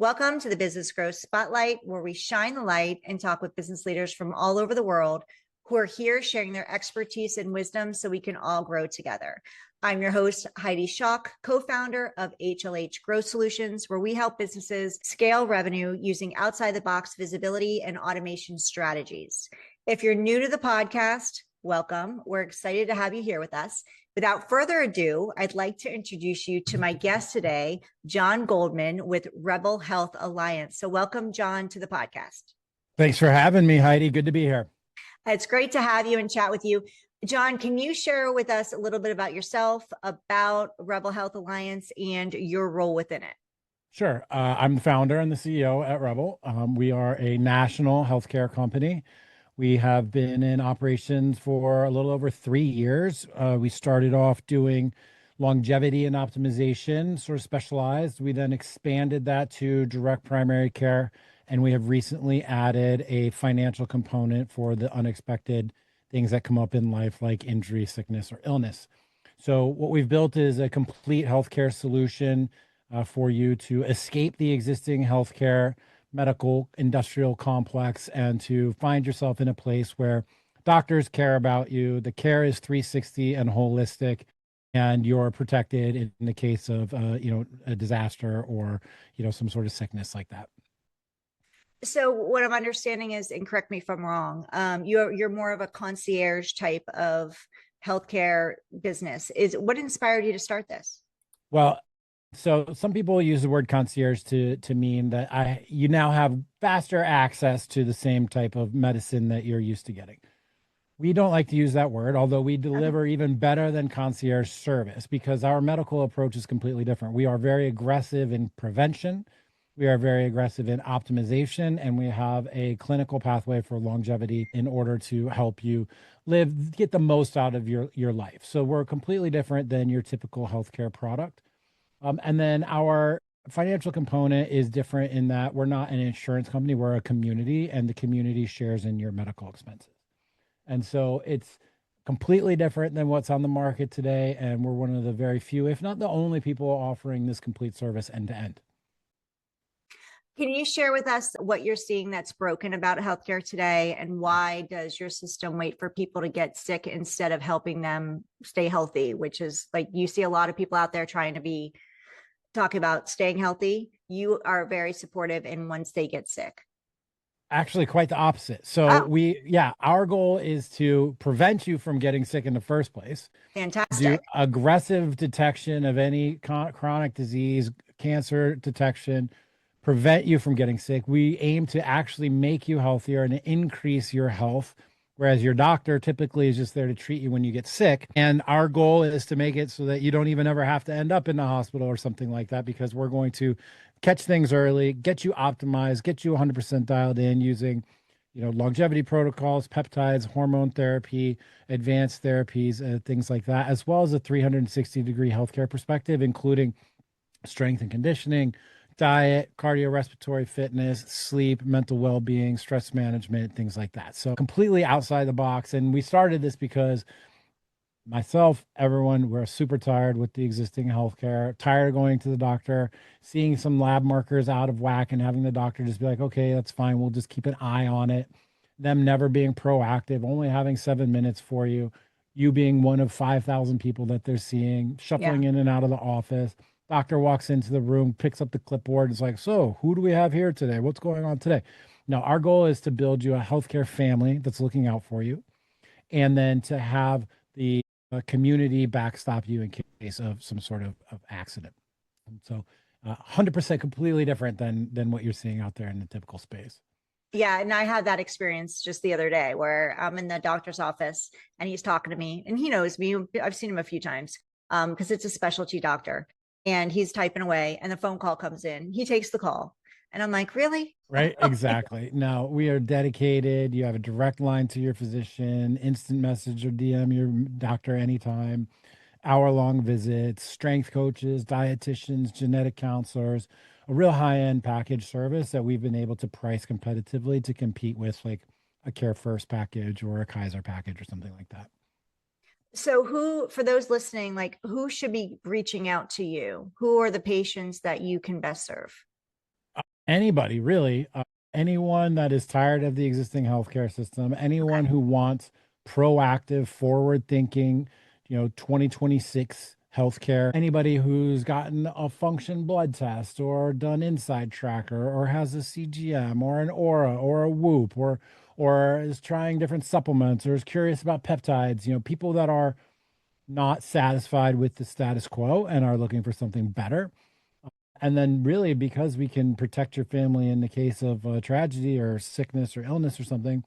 Welcome to the Business Growth Spotlight, where we shine the light and talk with business leaders from all over the world who are here sharing their expertise and wisdom so we can all grow together. I'm your host, Heidi Schock, co-founder of HLH Growth Solutions, where we help businesses scale revenue using outside-the-box visibility and automation strategies. If you're new to the podcast, welcome. We're excited to have you here with us. Without further ado, I'd like to introduce you to my guest today, John Goldman with Rebel Health Alliance. So welcome, John, to the podcast. Thanks for having me, Heidi. Good to be here. It's great to have you and chat with you. John, can you share with us a little bit about yourself, about Rebel Health Alliance, and your role within it? Sure. I'm the founder and the CEO at Rebel. We are a national healthcare company. We have been in operations for a little over 3 years. We started off doing longevity and optimization, sort of specialized. We then expanded that to direct primary care, and we have recently added a financial component for the unexpected things that come up in life, like injury, sickness, or illness. So what we've built is a complete healthcare solution for you to escape the existing healthcare medical industrial complex and to find yourself in a place where doctors care about you. The care is 360 and holistic, and you're protected in the case of a disaster or some sort of sickness like that. So what I'm understanding is, and correct me if I'm wrong, you're more of a concierge type of healthcare business. What inspired you to start this? Well, so some people use the word concierge to mean that you now have faster access to the same type of medicine that you're used to getting. We don't like to use that word, although we deliver even better than concierge service because our medical approach is completely different. We are very aggressive in prevention. We are very aggressive in optimization, and we have a clinical pathway for longevity in order to help you get the most out of your life. So we're completely different than your typical healthcare product. And then our financial component is different in that we're not an insurance company, we're a community, and the community shares in your medical expenses. And so it's completely different than what's on the market today. And we're one of the very few, if not the only people offering this complete service end to end. Can you share with us what you're seeing that's broken about healthcare today, and why does your system wait for people to get sick instead of helping them stay healthy, which is like you see a lot of people out there trying to talk about staying healthy. You are very supportive in once they get sick. Actually, quite the opposite. So our goal is to prevent you from getting sick in the first place. Fantastic. Do aggressive detection of any chronic disease, cancer detection, prevent you from getting sick. We aim to actually make you healthier and increase your health, whereas your doctor typically is just there to treat you when you get sick. And our goal is to make it so that you don't even ever have to end up in the hospital or something like that, because we're going to catch things early, get you optimized, get you 100% dialed in using longevity protocols, peptides, hormone therapy, advanced therapies, things like that, as well as a 360-degree healthcare perspective, including strength and conditioning, diet, cardiorespiratory fitness, sleep, mental well-being, stress management, things like that. So completely outside the box. And we started this because myself, everyone, we're super tired with the existing healthcare, tired of going to the doctor, seeing some lab markers out of whack and having the doctor just be like, okay, that's fine. We'll just keep an eye on it. Them never being proactive, only having 7 minutes for you, you being one of 5,000 people that they're seeing, shuffling in and out of the office. Doctor walks into the room, picks up the clipboard. It's like, so who do we have here today? What's going on today? Now, our goal is to build you a healthcare family that's looking out for you, and then to have the community backstop you in case of some sort of accident. And so 100% completely different than what you're seeing out there in the typical space. Yeah. And I had that experience just the other day where I'm in the doctor's office and he's talking to me and he knows me. I've seen him a few times because it's a specialty doctor. And he's typing away and the phone call comes in. He takes the call. And I'm like, really? Right. Exactly. Now we are dedicated. You have a direct line to your physician, instant message or DM your doctor anytime, hour-long visits, strength coaches, dietitians, genetic counselors, a real high-end package service that we've been able to price competitively to compete with like a Care First package or a Kaiser package or something like that. So for those listening, like who should be reaching out to you? Who are the patients that you can best serve? Anybody really, anyone that is tired of the existing healthcare system, Okay. anyone who wants proactive, forward thinking, 2026 healthcare, anybody who's gotten a function blood test or done inside tracker or has a CGM or an aura or a whoop or is trying different supplements or is curious about peptides, people that are not satisfied with the status quo and are looking for something better. And then, really, because we can protect your family in the case of a tragedy or sickness or illness or something,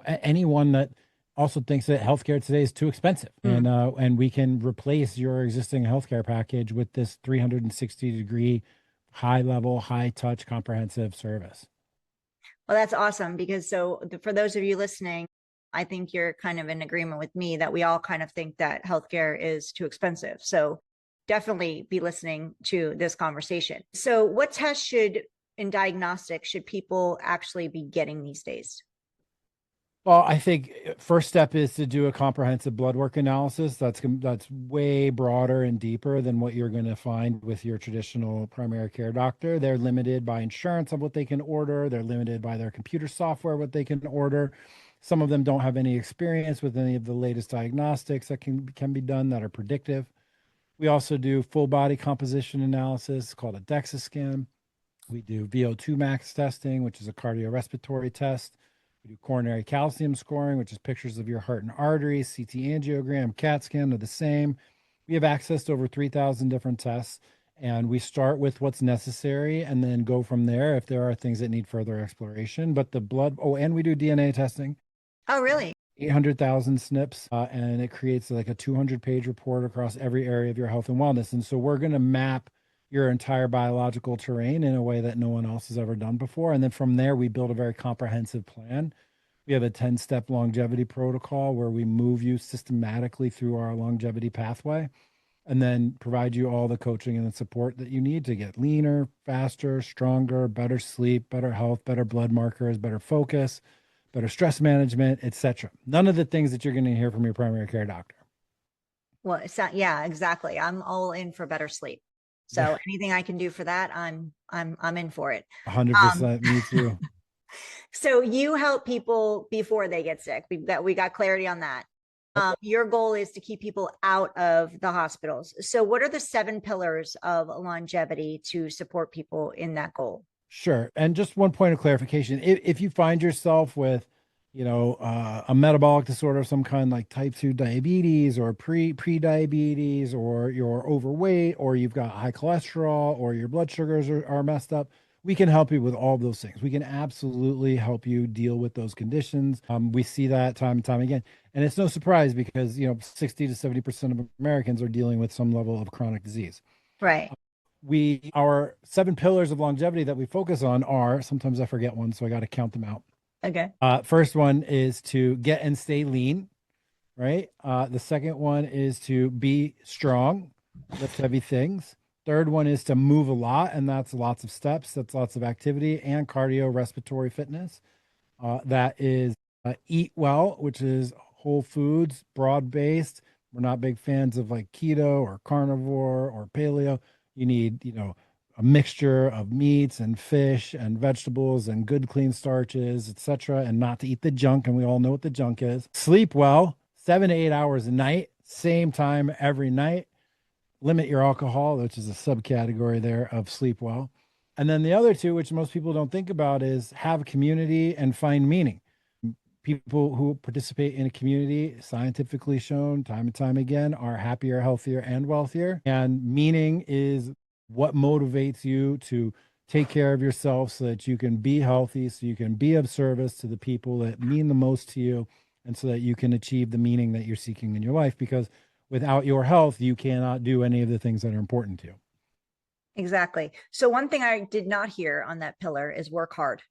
anyone that also thinks that healthcare today is too expensive, Mm. and we can replace your existing healthcare package with this 360-degree, high level, high touch, comprehensive service. Well, that's awesome because for those of you listening, I think you're kind of in agreement with me that we all kind of think that healthcare is too expensive. So definitely be listening to this conversation. So what tests in diagnostics should people actually be getting these days? Well, I think first step is to do a comprehensive blood work analysis. That's way broader and deeper than what you're going to find with your traditional primary care doctor. They're limited by insurance of what they can order. They're limited by their computer software what they can order. Some of them don't have any experience with any of the latest diagnostics that can be done that are predictive. We also do full body composition analysis called a DEXA scan. We do VO2 max testing, which is a cardiorespiratory test. We do coronary calcium scoring, which is pictures of your heart and arteries. CT angiogram, CAT scan are the same. We have access to over 3,000 different tests, and we start with what's necessary and then go from there if there are things that need further exploration. But the blood, oh, and we do DNA testing. Oh, really? 800,000 SNPs, and it creates like a 200-page report across every area of your health and wellness. And so we're going to map your entire biological terrain in a way that no one else has ever done before. And then from there, we build a very comprehensive plan. We have a 10-step longevity protocol where we move you systematically through our longevity pathway and then provide you all the coaching and the support that you need to get leaner, faster, stronger, better sleep, better health, better blood markers, better focus, better stress management, etc. None of the things that you're going to hear from your primary care doctor. Well, yeah, exactly. I'm all in for better sleep. Yeah, So anything I can do for that, I'm in for it. Um, 100%. Me too. so you help people before they get sick. We got clarity on that. Your goal is to keep people out of the hospitals. So what are the 7 pillars of longevity to support people in that goal? Sure. And just one point of clarification. If you find yourself with, a metabolic disorder of some kind like type 2 diabetes or pre-diabetes, or you're overweight, or you've got high cholesterol, or your blood sugars are messed up, we can help you with all of those things. We can absolutely help you deal with those conditions. We see that time and time again. And it's no surprise because, 60 to 70% of Americans are dealing with some level of chronic disease. Right. Our 7 pillars of longevity that we focus on are, sometimes I forget one, so I got to count them out. Okay. First one is to get and stay lean, right? The second one is to be strong, lift heavy things. Third one is to move a lot, and that's lots of steps, that's lots of activity and cardio respiratory fitness. That is eat well, which is whole foods, broad based. We're not big fans of like keto or carnivore or paleo. You need, a mixture of meats and fish and vegetables and good clean starches, etc., and not to eat the junk. And we all know what the junk is. Sleep well, 7 to 8 hours a night, same time every night. Limit your alcohol, which is a subcategory there of sleep well. And then the other two, which most people don't think about, is have community and find meaning. People who participate in a community, scientifically shown time and time again, are happier, healthier, and wealthier. And meaning is what motivates you to take care of yourself so that you can be healthy, so you can be of service to the people that mean the most to you, and so that you can achieve the meaning that you're seeking in your life. Because without your health, you cannot do any of the things that are important to you. Exactly. So one thing I did not hear on that pillar is work hard.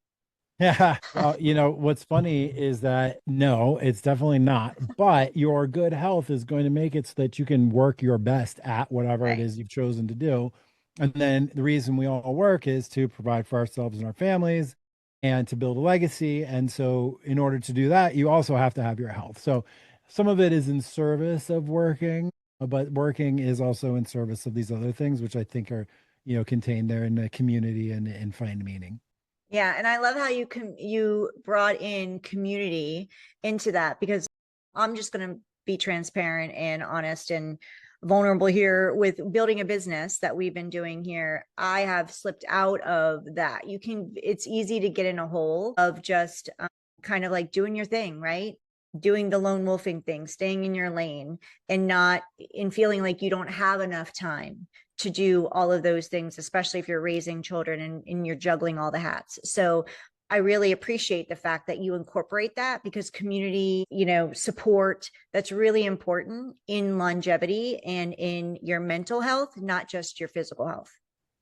Yeah. Well, what's funny is that no, it's definitely not. But your good health is going to make it so that you can work your best at whatever it Right. is you've chosen to do. And then the reason we all work is to provide for ourselves and our families and to build a legacy. And so, in order to do that, you also have to have your health. So, some of it is in service of working, but working is also in service of these other things, which I think are, contained there in the community and find meaning. Yeah, and I love how you brought in community into that, because I'm just going to be transparent and honest and vulnerable here with building a business that we've been doing here. I have slipped out of that. It's easy to get in a hole of just kind of like doing your thing, right? Doing the lone wolfing thing, staying in your lane, and not in feeling like you don't have enough time to do all of those things, especially if you're raising children and you're juggling all the hats. So I really appreciate the fact that you incorporate that, because community, support, that's really important in longevity and in your mental health, not just your physical health.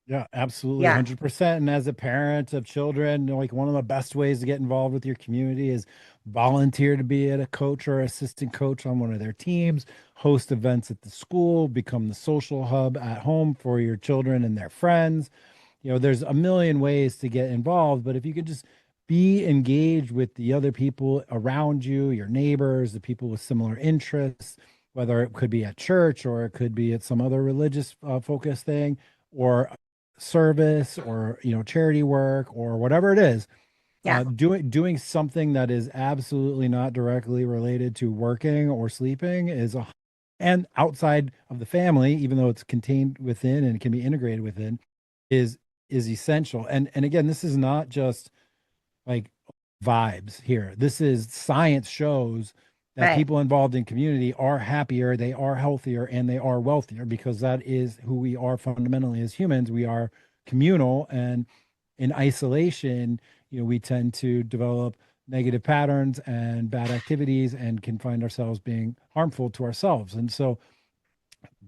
Yeah, absolutely. Yeah. 100%. And as a parent of children, like one of the best ways to get involved with your community is volunteer to be a coach or assistant coach on one of their teams, host events at the school, become the social hub at home for your children and their friends. There's a million ways to get involved, but if you could just be engaged with the other people around you, your neighbors, the people with similar interests, whether it could be at church or it could be at some other religious focus thing, or service, or charity work, or whatever it is, Yeah. doing something that is absolutely not directly related to working or sleeping and outside of the family, even though it's contained within and can be integrated within, is essential. And again, this is not just like vibes here. This is science shows that Right. people involved in community are happier, they are healthier, and they are wealthier, because that is who we are fundamentally as humans. We are communal, and in isolation, we tend to develop negative patterns and bad activities and can find ourselves being harmful to ourselves. And so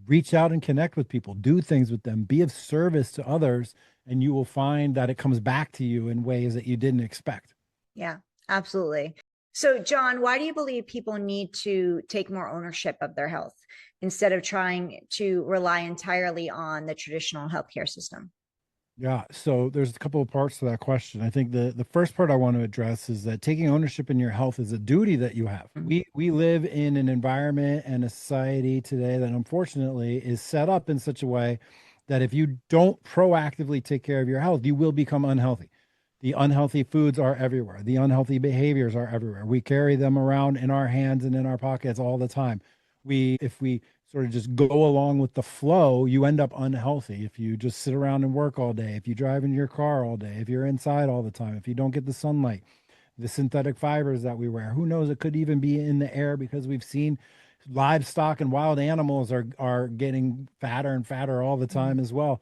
reach out and connect with people, do things with them, be of service to others, and you will find that it comes back to you in ways that you didn't expect. Yeah, absolutely. So, John, why do you believe people need to take more ownership of their health instead of trying to rely entirely on the traditional healthcare system? Yeah, so there's a couple of parts to that question. I think the first part I want to address is that taking ownership in your health is a duty that you have. Mhm. We live in an environment and a society today that unfortunately is set up in such a way that if you don't proactively take care of your health, you will become unhealthy. The unhealthy foods are everywhere. The unhealthy behaviors are everywhere. We carry them around in our hands and in our pockets all the time. If we sort of just go along with the flow, you end up unhealthy. If you just sit around and work all day, if you drive in your car all day, if you're inside all the time, if you don't get the sunlight, the synthetic fibers that we wear, who knows, it could even be in the air, because we've seen livestock and wild animals are getting fatter and fatter all the time as well.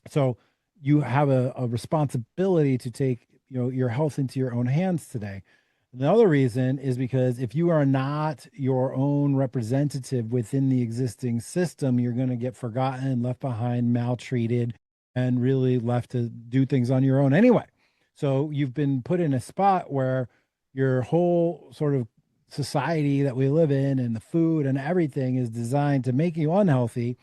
So you have a responsibility to take your health into your own hands today. The other reason is because if you are not your own representative within the existing system, you're going to get forgotten, left behind, maltreated, and really left to do things on your own anyway. So you've been put in a spot where your whole sort of society that we live in and the food and everything is designed to make you unhealthy.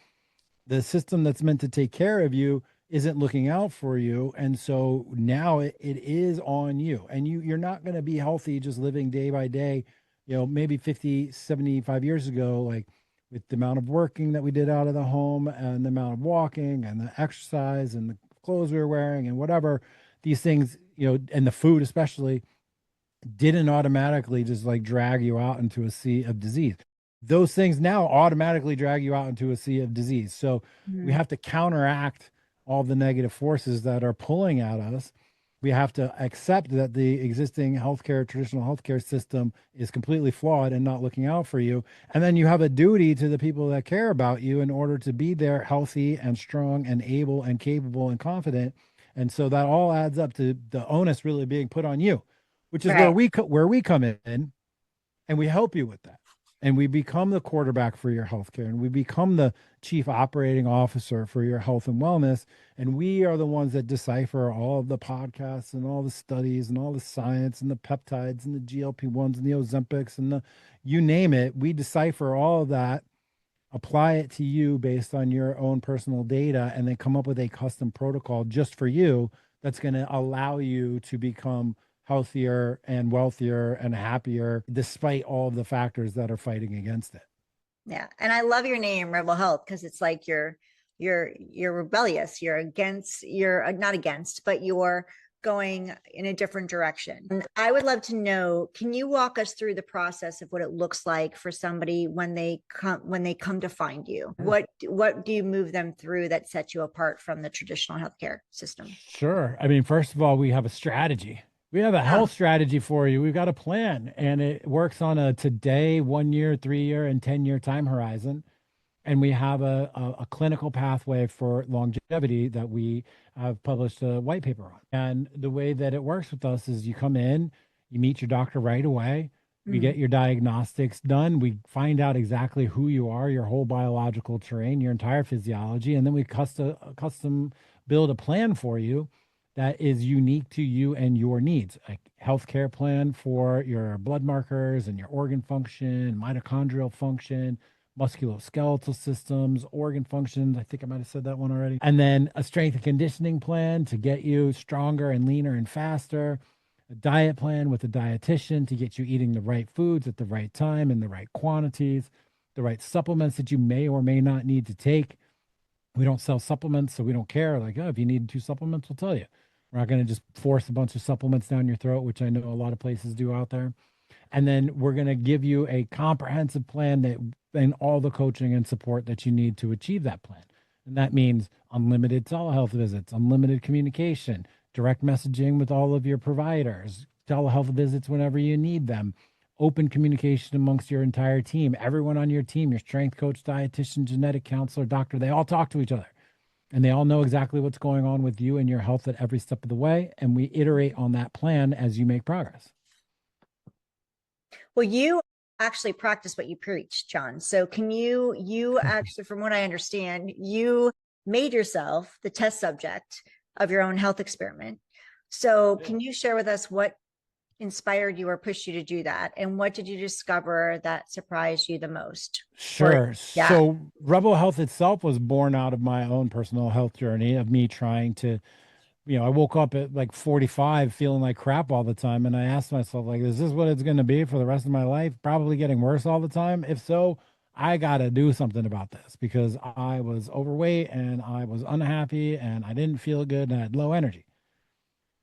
The system that's meant to take care of you isn't looking out for you, and so now it is on you, and you're not going to be healthy just living day by day. Maybe 50, 75 years ago, like with the amount of working that we did out of the home and the amount of walking and the exercise and the clothes we were wearing and whatever, these things, and the food especially, didn't automatically just like drag you out into a sea of disease. Those things now automatically drag you out into a sea of disease. So we Mhm. have to counteract all the negative forces that are pulling at us. We have to accept that the existing traditional healthcare system is completely flawed and not looking out for you. And then you have a duty to the people that care about you in order to be there healthy and strong and able and capable and confident. And so that all adds up to the onus really being put on you, which is where Right. we come in, and we help you with that. And we become the quarterback for your healthcare, and we become the chief operating officer for your health and wellness. And we are the ones that decipher all of the podcasts and all the studies and all the science and the peptides and the GLP-1s and the Ozempics and the you name it. We decipher all of that, apply it to you based on your own personal data, and then come up with a custom protocol just for you that's going to allow you to become healthier and wealthier and happier despite all of the factors that are fighting against it. Yeah. And I love your name, Rebel Health, because it's like you're you're rebellious, you're not against, but you're going in a different direction. And I would love to know, can you walk us through the process of what it looks like for somebody when they come to find you? What do you move them through that sets you apart from the traditional healthcare system? Sure. I mean, first of all, we have a strategy. We have a Yeah. health strategy for you. We've got a plan, and it works on a today, 1 year, 3 year, and 10 year time horizon. And we have a clinical pathway for longevity that we have published a white paper on. And the way that it works with us is you come in, you meet your doctor right away. We Mm. get your diagnostics done. We find out exactly who you are, your whole biological terrain, your entire physiology, and then we custom build a plan for you that is unique to you and your needs. A healthcare plan for your blood markers and your organ function, mitochondrial function, musculoskeletal systems, organ functions. I think I might have said that one already. And then a strength and conditioning plan to get you stronger and leaner and faster. A diet plan with a dietitian to get you eating the right foods at the right time in the right quantities, the right supplements that you may or may not need to take. We don't sell supplements, so we don't care. Like, oh, if you need 2 supplements, we'll tell you. We're not going to just force a bunch of supplements down your throat, which I know a lot of places do out there. And then we're going to give you a comprehensive plan that and all the coaching and support that you need to achieve that plan. And that means unlimited telehealth visits, unlimited communication, direct messaging with all of your providers, telehealth visits whenever you need them, open communication amongst your entire team, everyone on your team, your strength coach, dietitian, genetic counselor, doctor, they all talk to each other. And they all know exactly what's going on with you and your health at every step of the way. And we iterate on that plan as you make progress. Well, you actually practice what you preach, John. So can you actually, from what I understand, you made yourself the test subject of your own health experiment. So can you share with us what inspired you or pushed you to do that? And what did you discover that surprised you the most? Sure. Yeah. So Rebel Health itself was born out of my own personal health journey of me trying to, I woke up at like 45 feeling like crap all the time. And I asked myself, like, is this what it's going to be for the rest of my life? Probably getting worse all the time. If so, I got to do something about this because I was overweight and I was unhappy and I didn't feel good and I had low energy.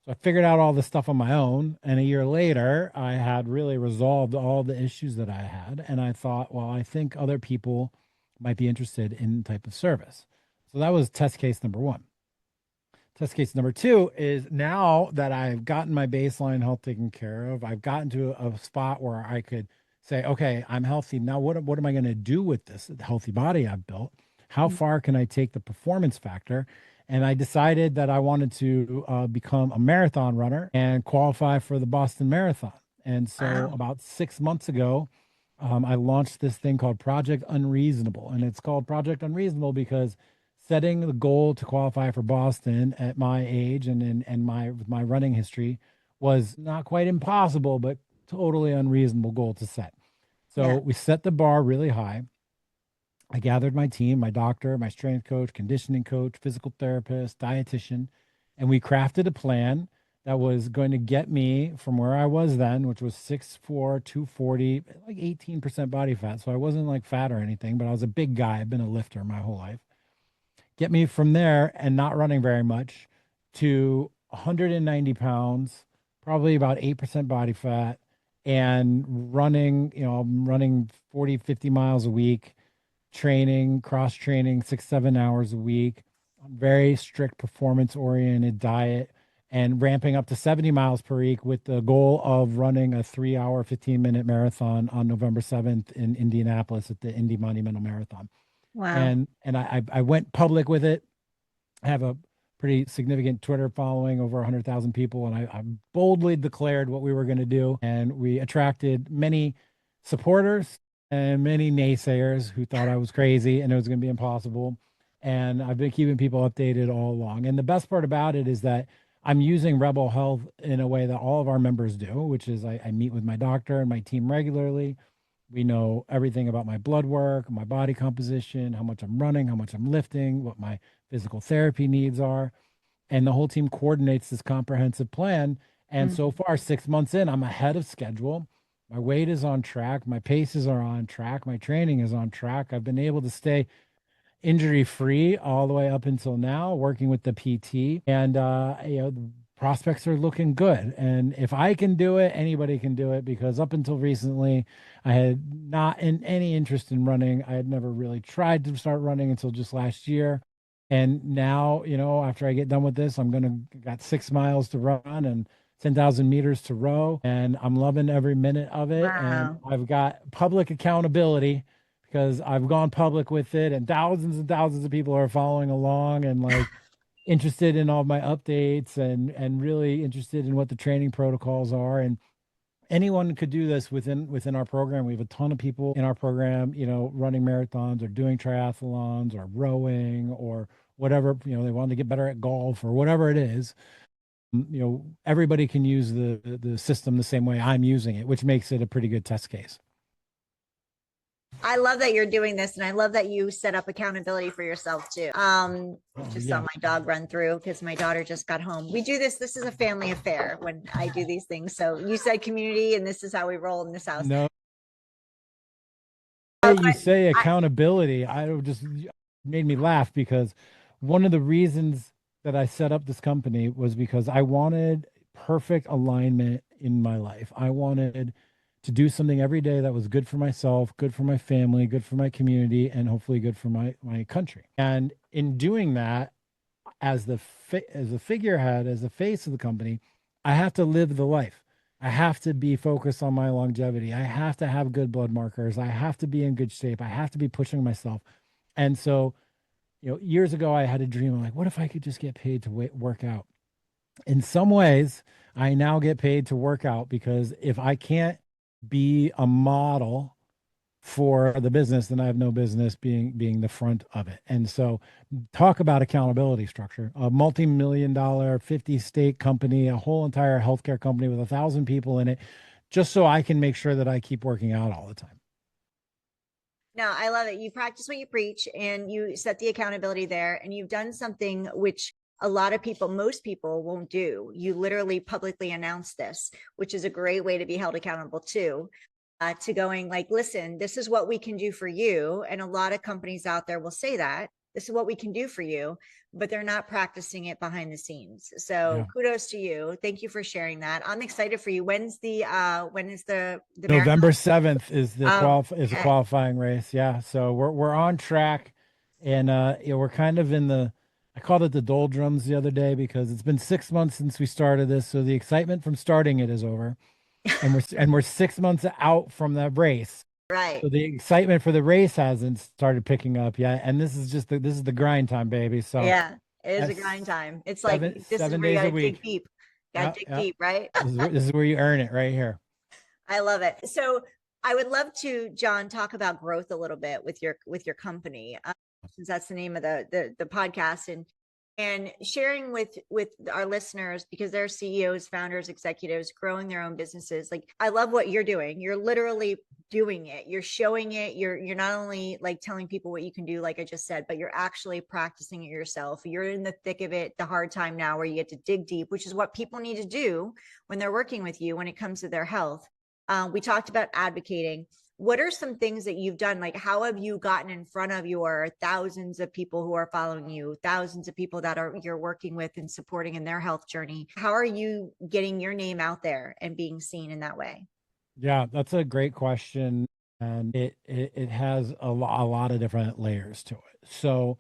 So I figured out all this stuff on my own. And a year later, I had really resolved all the issues that I had. And I thought, well, I think other people might be interested in type of service. So that was test case number one. Test case number two is now that I've gotten my baseline health taken care of, I've gotten to a spot where I could say, okay, I'm healthy. Now, what am I going to do with this healthy body I've built? How far can I take the performance factor? And I decided that I wanted to become a marathon runner and qualify for the Boston Marathon. And so Wow. about 6 months ago, I launched this thing called Project Unreasonable. And it's called Project Unreasonable because setting the goal to qualify for Boston at my age and my running history was not quite impossible, but totally unreasonable goal to set. So Yeah. we set the bar really high. I gathered my team, my doctor, my strength coach, conditioning coach, physical therapist, dietitian, and we crafted a plan that was going to get me from where I was then, which was 6'4", 240, like 18% body fat. So I wasn't like fat or anything, but I was a big guy. I've been a lifter my whole life. Get me from there and not running very much to 190 pounds, probably about 8% body fat, and running, I'm running 40, 50 miles a week, training, cross training 6, 7 hours a week, very strict performance oriented diet, and ramping up to 70 miles per week with the goal of running a 3 hour, 15-minute marathon on November 7th in Indianapolis at the Indy Monumental Marathon. Wow. And I went public with it. I have a pretty significant Twitter following, over 100,000 people, and I boldly declared what we were going to do, and we attracted many supporters and many naysayers who thought I was crazy and it was going to be impossible. And I've been keeping people updated all along. And the best part about it is that I'm using Rebel Health in a way that all of our members do, which is I meet with my doctor and my team regularly. We know everything about my blood work, my body composition, how much I'm running, how much I'm lifting, what my physical therapy needs are. And the whole team coordinates this comprehensive plan. And so far, 6 months in, I'm ahead of schedule. My weight is on track. My paces are on track. My training is on track. I've been able to stay injury free all the way up until now, working with the PT, and the prospects are looking good. And if I can do it, anybody can do it, because up until recently, I had not in any interest in running. I had never really tried to start running until just last year. And now, after I get done with this, got 6 miles to run and 10,000 meters to row, and I'm loving every minute of it. And Wow. I've got public accountability because I've gone public with it, and thousands of people are following along and like interested in all my updates and really interested in what the training protocols are. And anyone could do this within our program. We have a ton of people in our program, running marathons or doing triathlons or rowing or whatever, they want to get better at golf or whatever it is. Everybody can use the system the same way I'm using it, which makes it a pretty good test case. I love that you're doing this, and I love that you set up accountability for yourself too. Just saw my dog run through because my daughter just got home. We do this. This is a family affair when I do these things. So you said community, and this is how we roll in this house. No, you say I, accountability. I just made me laugh because one of the reasons that I set up this company was because I wanted perfect alignment in my life. I wanted to do something every day that was good for myself, good for my family, good for my community, and hopefully good for my country. And in doing that, as as a figurehead, as the face of the company, I have to live the life. I have to be focused on my longevity. I have to have good blood markers. I have to be in good shape. I have to be pushing myself. And so, years ago, I had a dream. I'm like, what if I could just get paid to work out? In some ways, I now get paid to work out because if I can't be a model for the business, then I have no business being the front of it. And so talk about accountability structure. A multi-million dollar 50-state company, a whole entire healthcare company with 1,000 people in it, just so I can make sure that I keep working out all the time. No, I love it. You practice what you preach, and you set the accountability there, and you've done something which a lot of people, most people won't do. You literally publicly announce this, which is a great way to be held accountable too. To going like, listen, this is what we can do for you. And a lot of companies out there will say that this is what we can do for you, but they're not practicing it behind the scenes. So kudos to you. Thank you for sharing that. I'm excited for you. When is the November marathon? 7th is a qualifying race. Yeah. So we're on track, and we're kind of I called it the doldrums the other day because it's been 6 months since we started this. So the excitement from starting it is over. And we're 6 months out from that race. Right. So the excitement for the race hasn't started picking up yet. And this is the grind time, baby. So yeah, it is a grind time. It's like this is 7 where you days a gotta dig week. deep. Gotta dig deep, right? This is where you earn it right here. I love it. So I would love to, John, talk about growth a little bit with your company, since that's the name of the podcast, and sharing with our listeners, because they're CEOs, founders, executives growing their own businesses. Like, I love what you're doing. You're literally doing it. You're showing it. You're not only like telling people what you can do, like I just said, but you're actually practicing it yourself. You're in the thick of it, the hard time now where you get to dig deep, which is what people need to do when they're working with you when it comes to their health. We talked about advocating. What are some things that you've done? Like, how have you gotten in front of your thousands of people who are following you, thousands of people that you're working with and supporting in their health journey? How are you getting your name out there and being seen in that way? Yeah, that's a great question. And it has a lot of different layers to it. So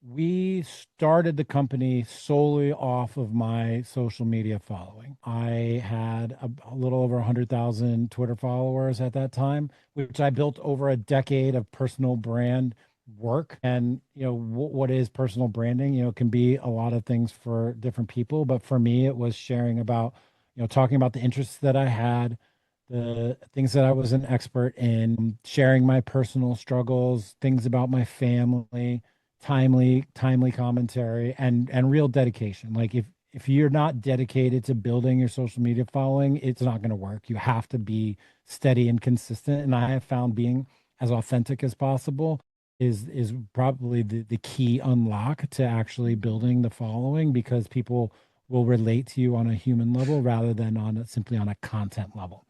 we started the company solely off of my social media following. I had a little over 100,000 Twitter followers at that time, which I built over a decade of personal brand work. And what is personal branding? It can be a lot of things for different people, but for me it was sharing about, talking about the interests that I had, the things that I was an expert in, sharing my personal struggles, things about my family, timely commentary, and real dedication. Like, if you're not dedicated to building your social media following, it's not going to work. You have to be steady and consistent. And I have found being as authentic as possible is probably the key unlock to actually building the following, because people will relate to you on a human level rather than simply on a content level.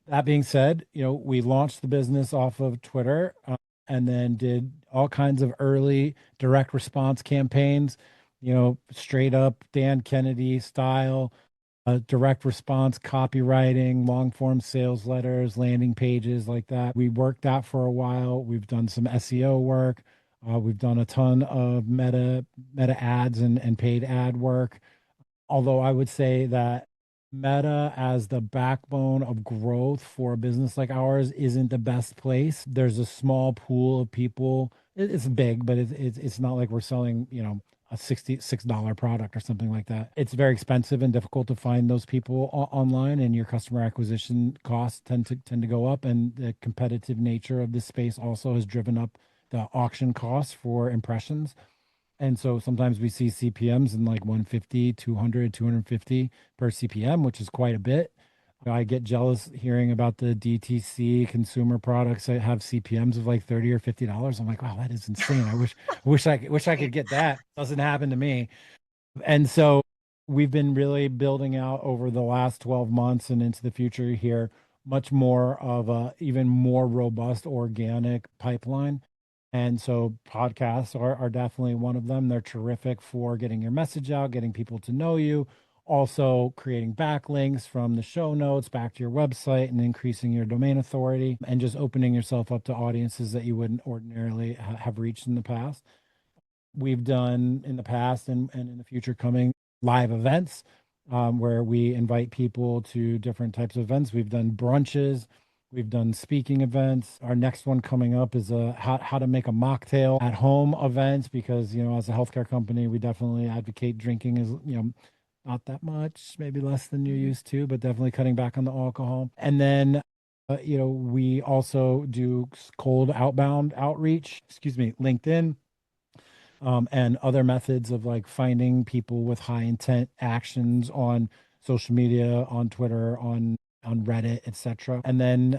That being said, we launched the business off of Twitter. and then did all kinds of early direct response campaigns, straight up Dan Kennedy style, direct response copywriting, long form sales letters, landing pages like that. We worked that for a while. We've done some SEO work. We've done a ton of meta ads and paid ad work. Although I would say that Meta as the backbone of growth for a business like ours isn't the best place. There's a small pool of people. It's big, but it's not like we're selling, a $66 product or something like that. It's very expensive and difficult to find those people online, and your customer acquisition costs tend to go up. And the competitive nature of this space also has driven up the auction costs for impressions. And so sometimes we see CPMs in like 150, 200, 250 per CPM, which is quite a bit. I get jealous hearing about the DTC consumer products that have CPMs of like 30 or $50. I'm like, wow, that is insane. I wish I could get that. Doesn't happen to me. And so we've been really building out over the last 12 months and into the future here much more of a even more robust organic pipeline. And so podcasts are definitely one of them. They're terrific for getting your message out, getting people to know you, also creating backlinks from the show notes back to your website and increasing your domain authority and just opening yourself up to audiences that you wouldn't ordinarily have reached in the past. We've done in the past and in the future coming live events, where we invite people to different types of events. We've done brunches, we've done speaking events. Our next one coming up is a how to make a mocktail at home event, because as a healthcare company we definitely advocate drinking is not that much, maybe less than you're used to, but definitely cutting back on the alcohol. And then we also do cold outbound outreach, excuse me, LinkedIn, and other methods of like finding people with high intent actions on social media, on Twitter, on Reddit, etc. And then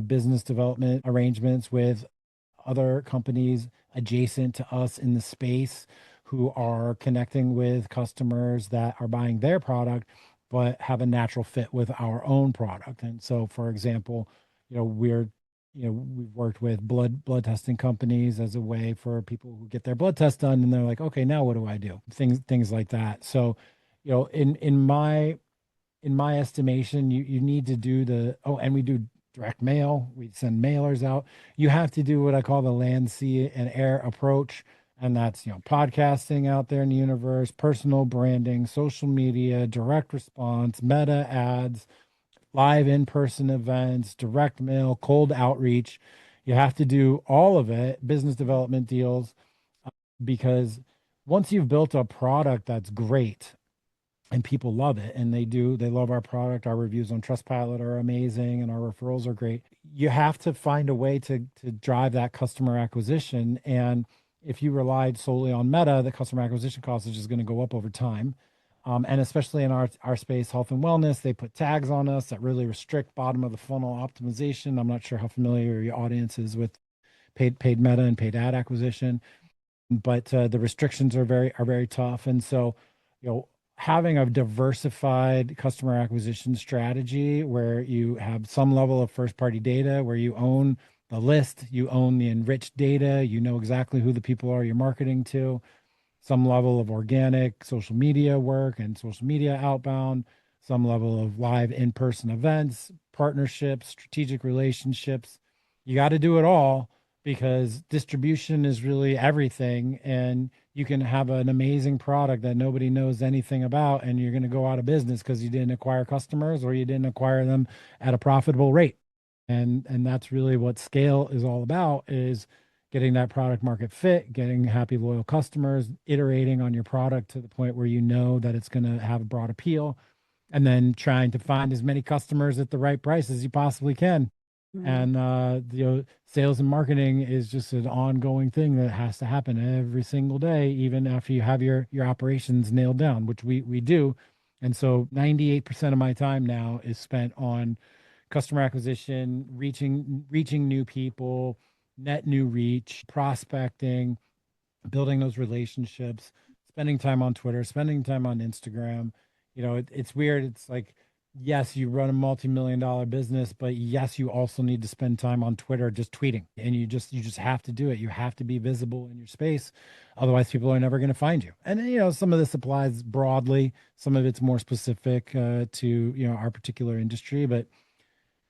business development arrangements with other companies adjacent to us in the space who are connecting with customers that are buying their product but have a natural fit with our own product. And so, for example, we've worked with blood testing companies as a way for people who get their blood test done, and they're like, okay, now what do I do? Things like that. So, in my estimation, you need to do and we do direct mail. We send mailers out. You have to do what I call the land, sea, and air approach. And that's, podcasting out there in the universe, personal branding, social media, direct response, meta ads, live in-person events, direct mail, cold outreach. You have to do all of it, business development deals, because once you've built a product that's great and people love it, and they love our product, our reviews on Trustpilot are amazing and our referrals are great, you have to find a way to drive that customer acquisition. And if you relied solely on Meta, the customer acquisition cost is just going to go up over time. And especially in our space, health and wellness, they put tags on us that really restrict bottom of the funnel optimization. I'm not sure how familiar your audience is with paid meta and paid ad acquisition, but the restrictions are very tough. And so, having a diversified customer acquisition strategy where you have some level of first party data, where you own the list, you own the enriched data, you know exactly who the people are you're marketing to, some level of organic social media work and social media outbound, some level of live in person events, partnerships, strategic relationships. You got to do it all, because distribution is really everything. And you can have an amazing product that nobody knows anything about, and you're going to go out of business because you didn't acquire customers or you didn't acquire them at a profitable rate. And that's really what scale is all about, is getting that product market fit, getting happy, loyal customers, iterating on your product to the point where you know that it's going to have a broad appeal, and then trying to find as many customers at the right price as you possibly can. And sales and marketing is just an ongoing thing that has to happen every single day, even after you have your operations nailed down, which we do. And so 98% of my time now is spent on customer acquisition, reaching new people, net new reach, prospecting, building those relationships, spending time on Twitter, spending time on Instagram. It's weird. It's like Yes, you run a multi-million dollar business, but yes, you also need to spend time on Twitter just tweeting. And you just have to do it. You have to be visible in your space. Otherwise, people are never going to find you. And some of this applies broadly. Some of it's more specific to, our particular industry, but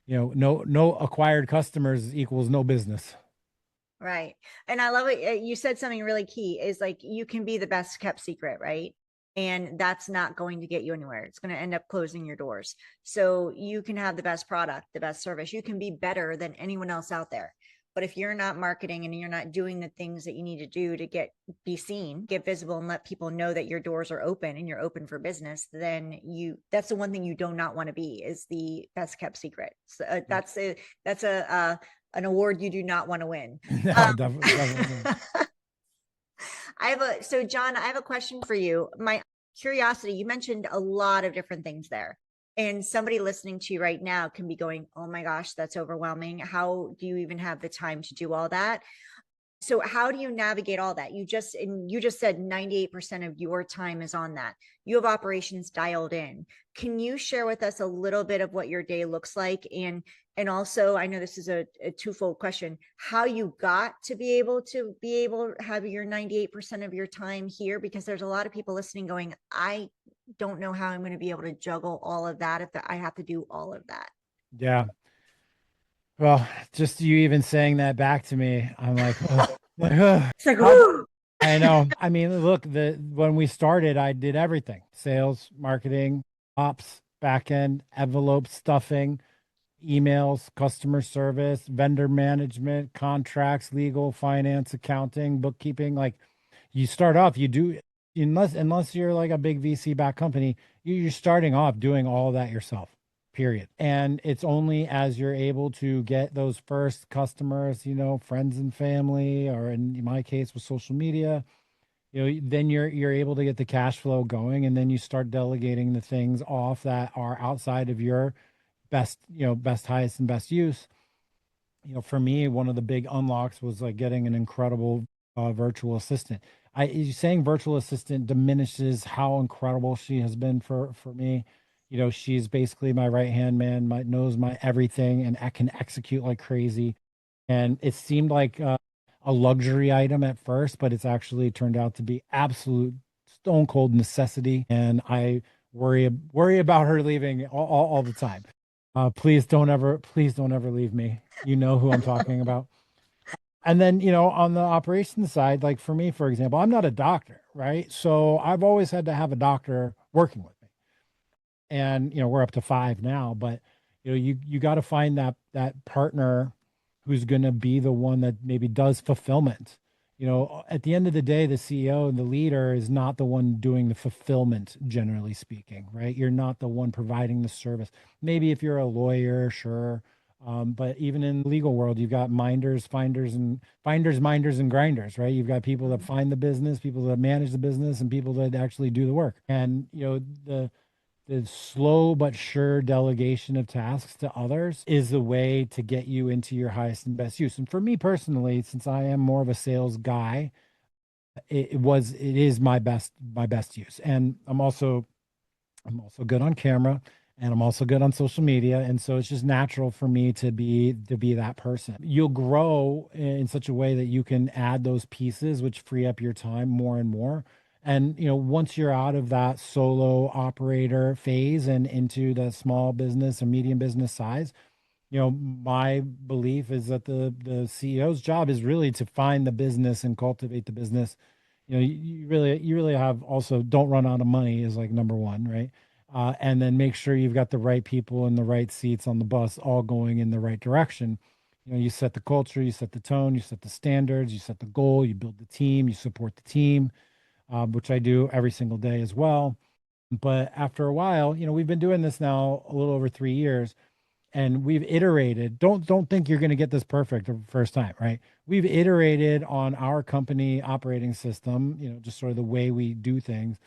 no acquired customers equals no business. Right. And I love it. You said something really key is like you can be the best kept secret, right? And that's not going to get you anywhere. It's going to end up closing your doors. So you can have the best product, the best service. You can be better than anyone else out there. But if you're not marketing and you're not doing the things that you need to do to be seen, get visible and let people know that your doors are open and you're open for business, then that's the one thing you do not want to be is the best kept secret. So that's an award you do not want to win. No, definitely. So John, I have a question for you. My curiosity, you mentioned a lot of different things there. And somebody listening to you right now can be going, oh my gosh, that's overwhelming. How do you even have the time to do all that? So how do you navigate all that? You just said 98% of your time is on that. You have operations dialed in. Can you share with us a little bit of what your day looks like? And also, I know this is a twofold question, how you got to be able to have your 98% of your time here, because there's a lot of people listening going, I don't know how I'm going to be able to juggle all of that if I have to do all of that. Yeah. Well, just you even saying that back to me, I'm like, oh, like, It's like, how, woo! I know. I mean, look, when we started, I did everything: sales, marketing, ops, back end, envelope stuffing, emails, customer service, vendor management, contracts, legal, finance, accounting, bookkeeping. Like you start off, you do unless you're like a big VC backed company, you're starting off doing all that yourself. Period. And it's only as you're able to get those first customers, friends and family, or in my case with social media, then you're able to get the cash flow going, and then you start delegating the things off that are outside of your best, highest and best use. For me, one of the big unlocks was like getting an incredible virtual assistant. Saying virtual assistant diminishes how incredible she has been for me. She's basically my right hand man, knows my everything, and I can execute like crazy. And it seemed like a luxury item at first, but it's actually turned out to be absolute stone cold necessity. And I worry about her leaving all the time. Please don't ever leave me. You know who I'm talking about. And then, on the operations side, like for me, for example, I'm not a doctor, right? So I've always had to have a doctor working with me. And, we're up to 5 now, but you got to find that partner who's going to be the one that maybe does fulfillment. At the end of the day, the CEO and the leader is not the one doing the fulfillment, generally speaking, right? You're not the one providing the service. Maybe if you're a lawyer, sure. But even in the legal world, you've got minders, and grinders, right? You've got people that find the business, people that manage the business, and people that actually do the work. And the slow but sure delegation of tasks to others is the way to get you into your highest and best use. And for me personally, since I am more of a sales guy, it is my best use. And I'm also good on camera, and I'm also good on social media, and so it's just natural for me to be that person. You'll grow in such a way that you can add those pieces which free up your time more and more. And once you're out of that solo operator phase and into the small business or medium business size, my belief is that the CEO's job is really to find the business and cultivate the business. You really have, also don't run out of money is like number one, right? And then make sure you've got the right people in the right seats on the bus, all going in the right direction. You set the culture, you set the tone, you set the standards, you set the goal, you build the team, you support the team, which I do every single day as well. But after a while, we've been doing this now a little over 3 years, and we've iterated. Don't think you're going to get this perfect the first time, right? We've iterated on our company operating system, just sort of the way we do things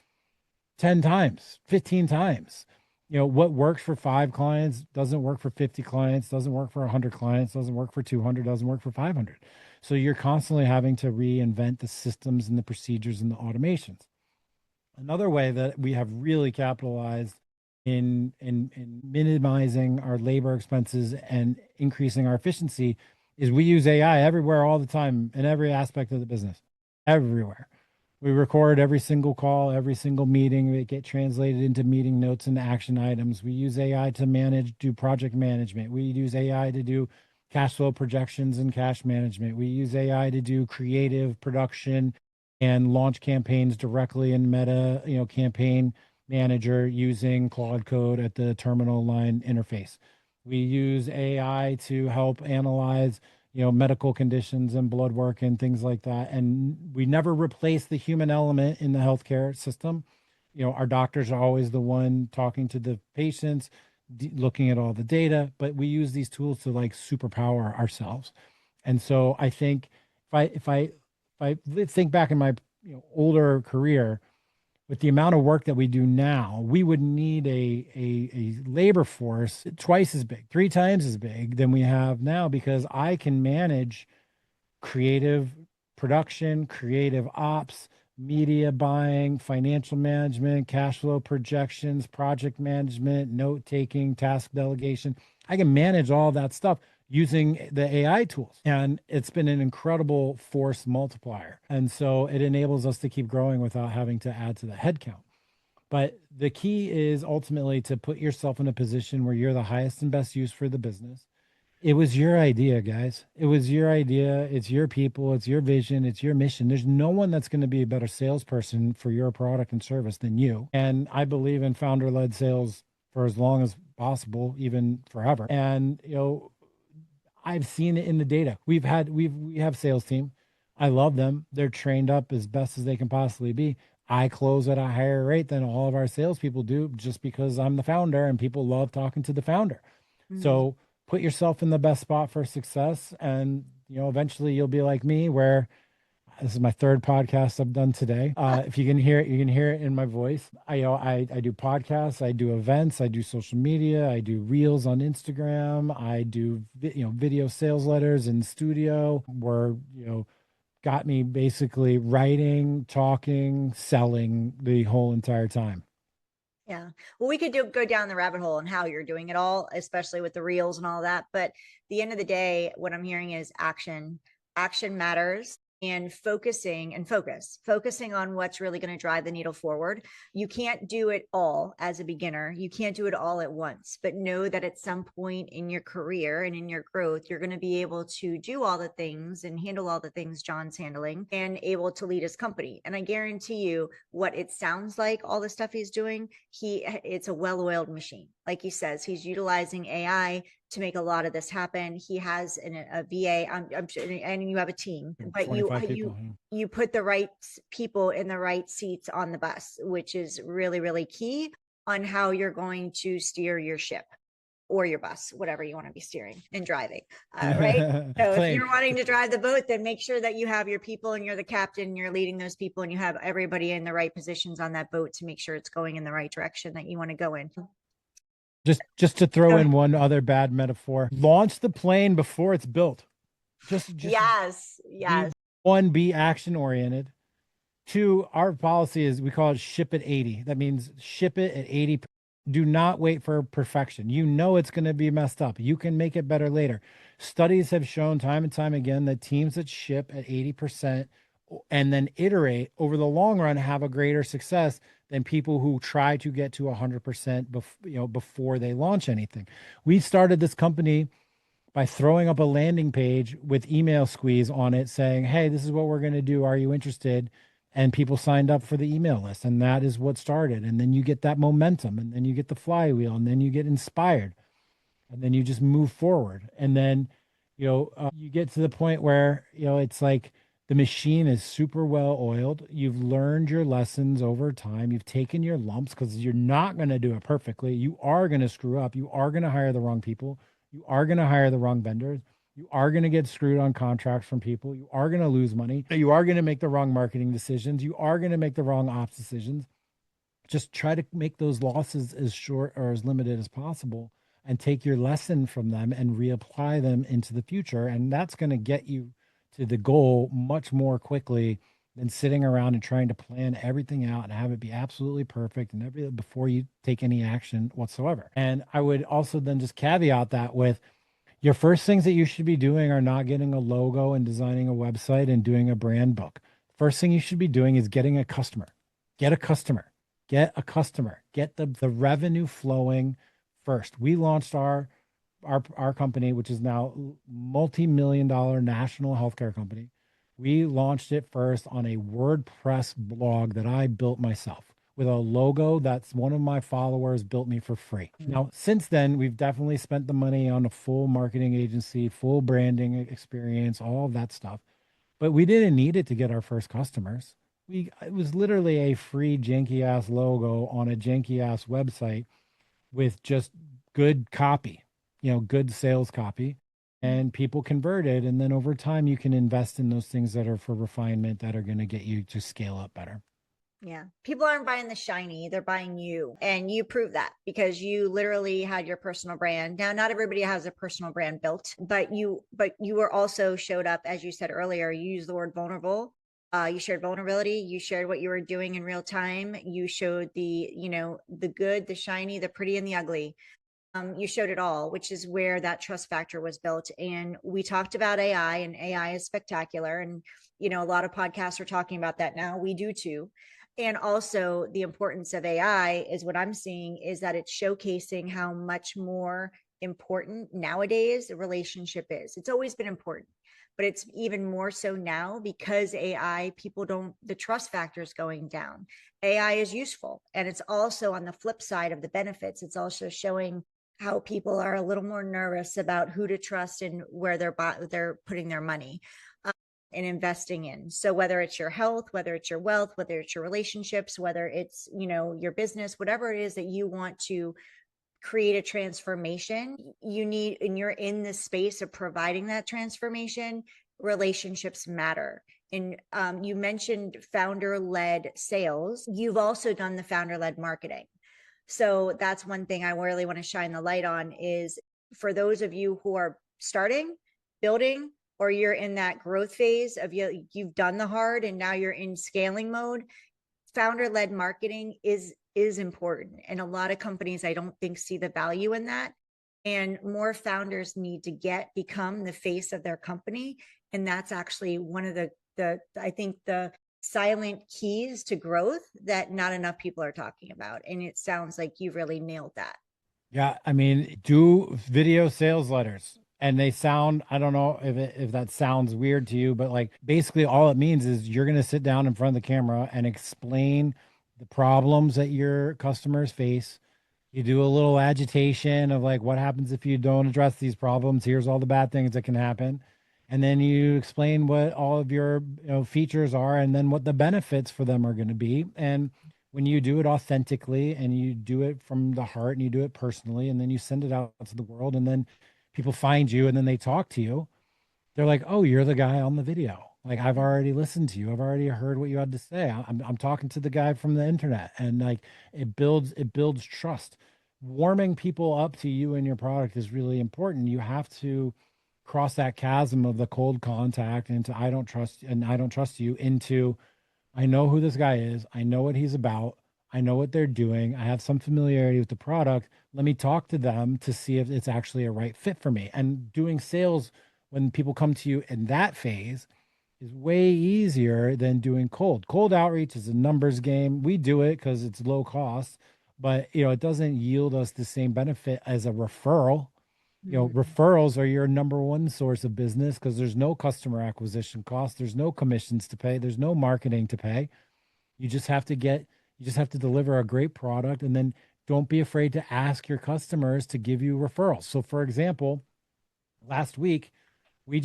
10 times, 15 times. What works for 5 clients doesn't work for 50 clients, doesn't work for 100 clients, doesn't work for 200, doesn't work for 500. So you're constantly having to reinvent the systems and the procedures and the automations. Another way that we have really capitalized in minimizing our labor expenses and increasing our efficiency is we use AI everywhere all the time in every aspect of the business, everywhere. We record every single call, every single meeting. They get translated into meeting notes and action items. We use AI to do project management. We use AI to do cash flow projections and cash management. We use AI to do creative production and launch campaigns directly in Meta, campaign manager using Claude Code at the terminal line interface. We use AI to help analyze medical conditions and blood work and things like that. And we never replace the human element in the healthcare system. Our doctors are always the one talking to the patients, looking at all the data, but we use these tools to like superpower ourselves. And so I think if I think back in my older career, with the amount of work that we do now, we would need a labor force twice as big, three times as big than we have now, because I can manage creative production, creative ops, media buying, financial management, cash flow projections, project management, note taking, task delegation. I can manage all that stuff using the AI tools. And it's been an incredible force multiplier. And so it enables us to keep growing without having to add to the headcount. But the key is ultimately to put yourself in a position where you're the highest and best use for the business. It was your idea, guys. It was your idea. It's your people. It's your vision. It's your mission. There's no one that's going to be a better salesperson for your product and service than you. And I believe in founder-led sales for as long as possible, even forever. And, I've seen it in the data. We have sales team. I love them. They're trained up as best as they can possibly be. I close at a higher rate than all of our salespeople do just because I'm the founder and people love talking to the founder. Mm-hmm. So put yourself in the best spot for success. And, eventually you'll be like me, where this is my third podcast I've done today. If you can hear it, you can hear it in my voice. I do podcasts, I do events, I do social media, I do reels on Instagram, I do video sales letters in studio, where got me basically writing, talking, selling the whole entire time. Yeah. Well, we could go down the rabbit hole on how you're doing it all, especially with the reels and all that. But at the end of the day, what I'm hearing is action. Action matters. And focusing on what's really going to drive the needle forward. You can't do it all as a beginner. You can't do it all at once, but know that at some point in your career and in your growth, you're going to be able to do all the things and handle all the things John's handling and able to lead his company. And I guarantee you what it sounds like, all the stuff he's doing, it's a well-oiled machine. Like he says, he's utilizing AI to make a lot of this happen. He has a VA, I'm sure, and you have a team, but you put the right people in the right seats on the bus, which is really, really key on how you're going to steer your ship or your bus, whatever you want to be steering and driving, right? So if you're wanting to drive the boat, then make sure that you have your people and you're the captain, you're leading those people, and you have everybody in the right positions on that boat to make sure it's going in the right direction that you want to go in. Just to throw in one other bad metaphor, launch the plane before it's built. Just yes. Be action oriented. Two, our policy is we call it ship at 80. That means ship it at 80. Do not wait for perfection. It's going to be messed up. You can make it better later. Studies have shown time and time again that teams that ship at 80% and then iterate over the long run have a greater success than people who try to get to 100% before they launch anything. We started this company by throwing up a landing page with email squeeze on it saying, hey, this is what we're going to do. Are you interested? And people signed up for the email list. And that is what started. And then you get that momentum, and then you get the flywheel, and then you get inspired, and then you just move forward. And then, you get to the point where, it's like, the machine is super well oiled. You've learned your lessons over time. You've taken your lumps because you're not going to do it perfectly. You are going to screw up. You are going to hire the wrong people. You are going to hire the wrong vendors. You are going to get screwed on contracts from people. You are going to lose money. You are going to make the wrong marketing decisions. You are going to make the wrong ops decisions. Just try to make those losses as short or as limited as possible and take your lesson from them and reapply them into the future. And that's going to get you to the goal much more quickly than sitting around and trying to plan everything out and have it be absolutely perfect and everything before you take any action whatsoever. And I would also then just caveat that with your first things that you should be doing are not getting a logo and designing a website and doing a brand book. First thing you should be doing is getting a customer. Get a customer. Get a customer. Get the revenue flowing first. We launched our company, which is now multi-million dollar national healthcare company. We launched it first on a WordPress blog that I built myself with a logo that's one of my followers built me for free. Now, since then, we've definitely spent the money on a full marketing agency, full branding experience, all of that stuff. But we didn't need it to get our first customers. It was literally a free janky ass logo on a janky ass website with just good copy, good sales copy, and people converted. And then over time, you can invest in those things that are for refinement that are going to get you to scale up better. Yeah. People aren't buying the shiny, they're buying you. And you prove that because you literally had your personal brand. Now, not everybody has a personal brand built, but you were also showed up, as you said earlier, you used the word vulnerable. You shared vulnerability, you shared what you were doing in real time. You showed the good, the shiny, the pretty, and the ugly. You showed it all, which is where that trust factor was built. And we talked about AI, and AI is spectacular. And, a lot of podcasts are talking about that now. We do too. And also, the importance of AI is what I'm seeing is that it's showcasing how much more important nowadays the relationship is. It's always been important, but it's even more so now because AI, the trust factor is going down. AI is useful. And it's also on the flip side of the benefits. It's also showing how people are a little more nervous about who to trust and where they're putting their money and investing in. So whether it's your health, whether it's your wealth, whether it's your relationships, whether it's, your business, whatever it is that you want to create a transformation, and you're in the space of providing that transformation, relationships matter. And you mentioned founder-led sales. You've also done the founder-led marketing. So that's one thing I really want to shine the light on is for those of you who are starting, building, or you're in that growth phase of you've done the hard and now you're in scaling mode, founder-led marketing is important. And a lot of companies, I don't think, see the value in that. And more founders need to become the face of their company. And that's actually one of I think the silent keys to growth that not enough people are talking about. And it sounds like you really nailed that. Yeah, I mean, do video sales letters. And they sound, I don't know if that sounds weird to you, but like basically all it means is you're going to sit down in front of the camera and explain the problems that your customers face. You do a little agitation of like what happens if you don't address these problems. Here's all the bad things that can happen. And then you explain what all of your features are and then what the benefits for them are going to be. And when you do it authentically and you do it from the heart and you do it personally and then you send it out to the world and then people find you and then they talk to you, they're like, oh, you're the guy on the video. Like I've already listened to you. I've already heard what you had to say. I'm talking to the guy from the internet, and like it builds trust. Warming people up to you and your product is really important. You have to cross that chasm of the cold contact into I don't trust you into I know who this guy is. I know what he's about. I know what they're doing. I have some familiarity with the product. Let me talk to them to see if it's actually a right fit for me. And doing sales when people come to you in that phase is way easier than doing cold. Cold outreach is a numbers game. We do it because it's low cost, but it doesn't yield us the same benefit as a referral. Referrals are your number one source of business because there's no customer acquisition cost, there's no commissions to pay, there's no marketing to pay. You just have to deliver a great product, and then don't be afraid to ask your customers to give you referrals. So for example, last week we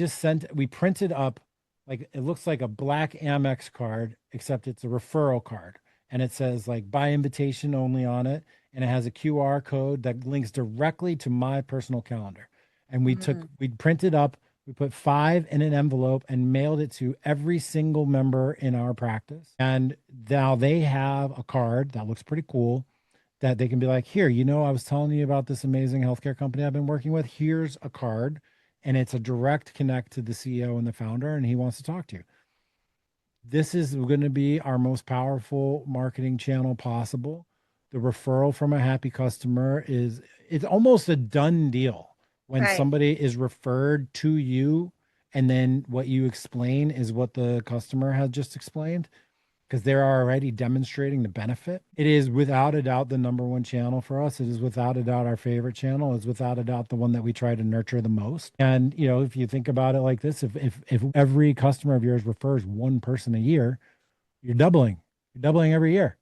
printed up, like, it looks like a black Amex card, except it's a referral card. And it says like by invitation only on it. And it has a QR code that links directly to my personal calendar. And we printed up, we put 5 in an envelope and mailed it to every single member in our practice. And now they have a card that looks pretty cool that they can be like, here, I was telling you about this amazing healthcare company I've been working with. Here's a card, and it's a direct connect to the CEO and the founder, and he wants to talk to you. This is going to be our most powerful marketing channel possible. The referral from a happy customer it's almost a done deal when Right. somebody is referred to you, and then what you explain is what the customer has just explained, because they're already demonstrating the benefit. It is without a doubt the number one channel for us. It is without a doubt our favorite channel. It's without a doubt the one that we try to nurture the most. And if you think about it like this, if every customer of yours refers one person a year, you're doubling. You're doubling every year.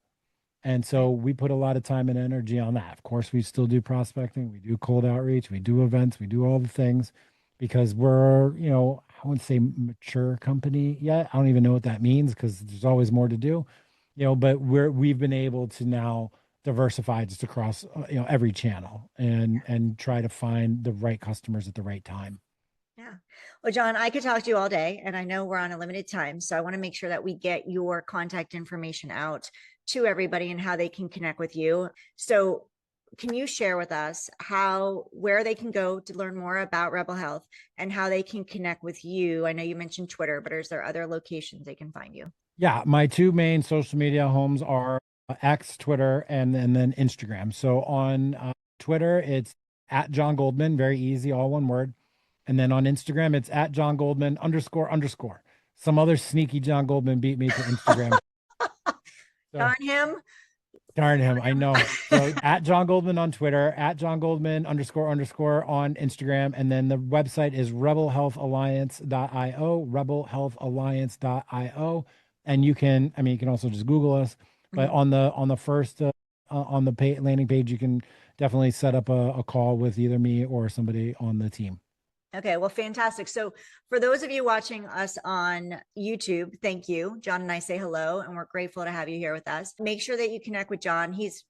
And so we put a lot of time and energy on that. Of course, we still do prospecting, we do cold outreach, we do events, we do all the things because we're, I wouldn't say mature company yet. I don't even know what that means because there's always more to do, but we've been able to now diversify just across, every channel and try to find the right customers at the right time. Yeah. Well, John, I could talk to you all day, and I know we're on a limited time. So I want to make sure that we get your contact information out to everybody and how they can connect with you. So can you share with us where they can go to learn more about Rebel Health and how they can connect with you? I know you mentioned Twitter, but is there other locations they can find you? Yeah, my two main social media homes are X, Twitter, and then Instagram. So on Twitter, it's at John Goldman, very easy, all one word. And then on Instagram, it's at John Goldman __. Some other sneaky John Goldman beat me to Instagram. So Darn him. darn him, I know. So at John Goldman on Twitter, at John Goldman __ on Instagram, and then the website is rebelhealthalliance.io, rebelhealthalliance.io. And you can also just Google us. But on the first on the landing page, you can definitely set up a call with either me or somebody on the team. Okay, well, fantastic. So for those of you watching us on YouTube, thank you. John and I say hello, and we're grateful to have you here with us. Make sure that you connect with John. He's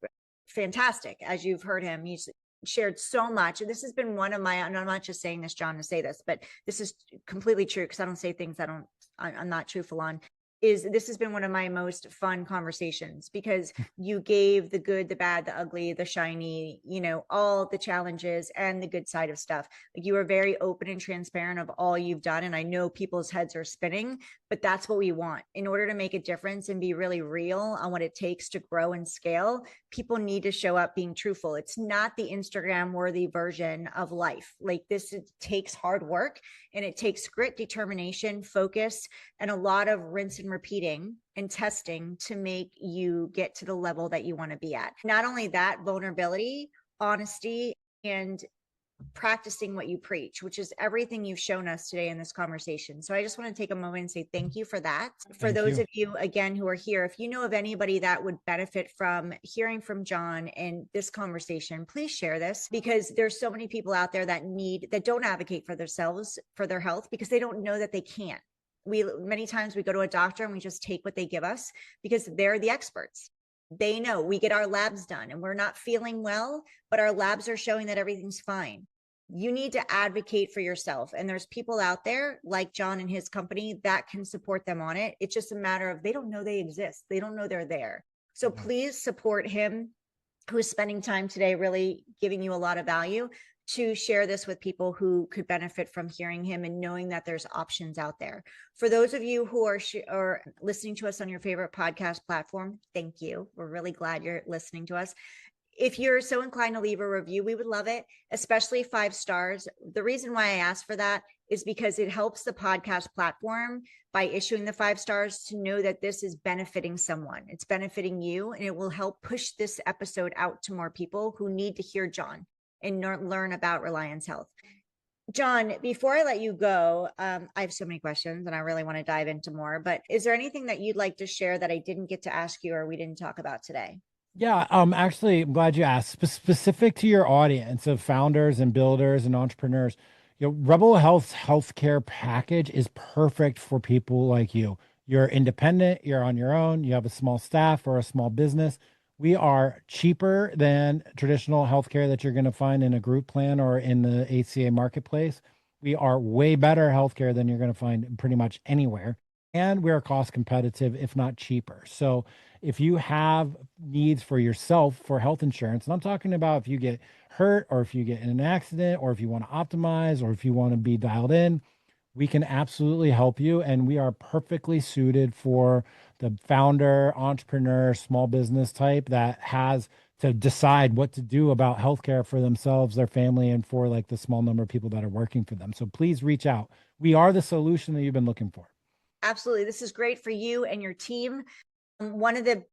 fantastic. As you've heard him, he's shared so much. And this has been one of my, and I'm not just saying this, John, to say this, but this is completely true because I don't say things I'm not truthful on. This has been one of my most fun conversations because you gave the good, the bad, the ugly, the shiny, all the challenges and the good side of stuff. Like, you are very open and transparent of all you've done. And I know people's heads are spinning, but that's what we want. In order to make a difference and be really real on what it takes to grow and scale, people need to show up being truthful. It's not the Instagram worthy version of life. Like this, it takes hard work and it takes grit, determination, focus, and a lot of rinse and repeating and testing to make you get to the level that you want to be at. Not only that, vulnerability, honesty, and practicing what you preach, which is everything you've shown us today in this conversation. So I just want to take a moment and say thank you for that. For those of you, again, who are here, if you know of anybody that would benefit from hearing from John in this conversation, please share this, because there's so many people out there that don't advocate for themselves, for their health, because they don't know that they can't. Many times we go to a doctor and we just take what they give us because they're the experts. They know. We get our labs done and we're not feeling well, but our labs are showing that everything's fine. You need to advocate for yourself. And there's people out there like John and his company that can support them on it. It's just a matter of they don't know they exist. They don't know they're there. So please support him, who is spending time today really giving you a lot of value, to share this with people who could benefit from hearing him and knowing that there's options out there. For those of you who are listening to us on your favorite podcast platform, thank you. We're really glad you're listening to us. If you're so inclined to leave a review, we would love it, especially 5 stars. The reason why I asked for that is because it helps the podcast platform by issuing the 5 stars to know that this is benefiting someone. It's benefiting you, and it will help push this episode out to more people who need to hear John and learn about Reliance Health. John, before I let you go, I have so many questions and I really want to dive into more, but is there anything that you'd like to share that I didn't get to ask you or we didn't talk about today? Yeah, actually, I'm glad you asked. Specific to your audience of founders and builders and entrepreneurs, Rebel Health's healthcare package is perfect for people like you. You're independent, you're on your own, you have a small staff or a small business. We are cheaper than traditional healthcare that you're going to find in a group plan or in the HCA marketplace. We are way better healthcare than you're going to find pretty much anywhere. And we're cost competitive, if not cheaper. So if you have needs for yourself for health insurance, and I'm talking about if you get hurt or if you get in an accident or if you want to optimize or if you want to be dialed in, we can absolutely help you. And we are perfectly suited for the founder, entrepreneur, small business type that has to decide what to do about healthcare for themselves, their family, and for like the small number of people that are working for them. So please reach out. We are the solution that you've been looking for. Absolutely. This is great for you and your team. One of the,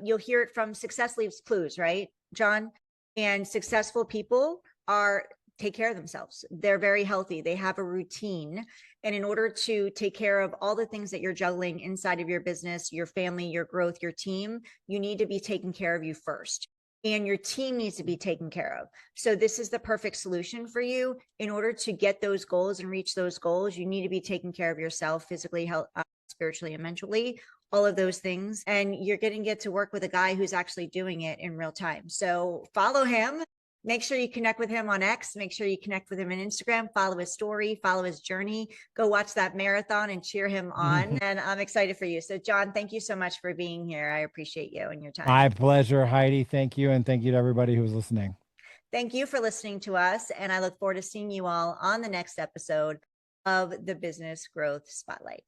you'll hear it from success leaves clues, right, John? And successful people are take care of themselves. They're very healthy. They have a routine. And in order to take care of all the things that you're juggling inside of your business, your family, your growth, your team, you need to be taking care of you first. And your team needs to be taken care of. So this is the perfect solution for you. In order to get those goals and reach those goals, you need to be taking care of yourself physically, health, spiritually, and mentally, all of those things. And you're going to get to work with a guy who's actually doing it in real time. So follow him. Make sure you connect with him on X. Make sure you connect with him on Instagram. Follow his story, follow his journey. Go watch that marathon and cheer him on. And I'm excited for you. So, John, thank you so much for being here. I appreciate you and your time. My pleasure, Heidi. Thank you. And thank you to everybody who was listening. Thank you for listening to us. And I look forward to seeing you all on the next episode of the Business Growth Spotlight.